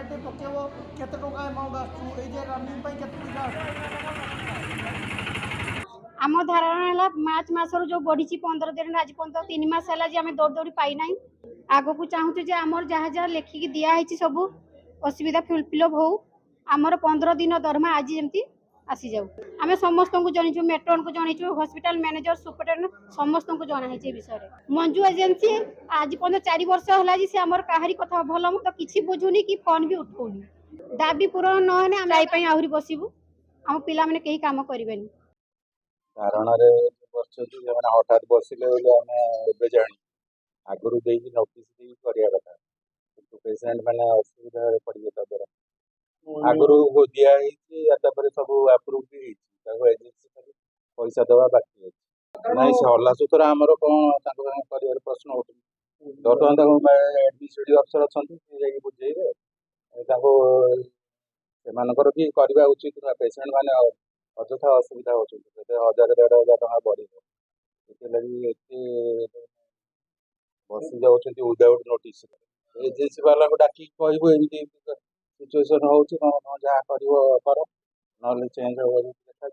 କେତେ ପକେଇବ କେତେ ଟଙ୍କା ଆମାଉଣ୍ଟ ଆସୁଛୁ ଏଇ ଯେ ରନିଂ ପାଇଁ କେତେ ଟଙ୍କା ଆସୁଛି। आम धारणा है मार्च मसर जो बढ़ी 15 दिन आज पर्यटन 3 मास है आम दौड़ दौड़ी पाईना आग को चाहूँ आमर जहाँ जहाँ लेखिकी दिखाई सब असुविधा फिलअप हो आमर 15 दिन दरमा आज जमी आसी जाऊ आम समस्त को जनइु मेट्रोन को जनइु हॉस्पिटल मैनेजर सुपरिटेडेंट समस्त को जनाई विषय मंजू एजेंसी आज पर्यटन 4 वर्ष है सी आमर कहारी कथा भल मत कि बुझुनी कि फोन भी उठाऊनी दाबी पूरण नहे आम आहरी बसबू आम पिला मैंने कहीं काम करें धारणा हठात बसिले जानी आगुरी देकी नोटिस करिया कथा किंतु पेशेंट मैंने असुविधा पड़े द्वारा आगुरी दिखाई सब आप्रुव भी एजेंसी पैसा दवा बाकी अच्छे ना से हल्ला सुतरा आमर कौन कर प्रश्न उठू बर्तमान एडमिनिस्ट्रेटिव अफिसर अच्छा बुझेबे सेमानकर भी करवा उचित पेशेंट मैंने अଯଥା असुविधा होती 1000-1500 टका बढ़ बसी जाऊँ विदाउट नोटिस एजेंसी वाला को डाक कहबू एमती सिचुएसन हो जहाँ कर चेंज हो देखा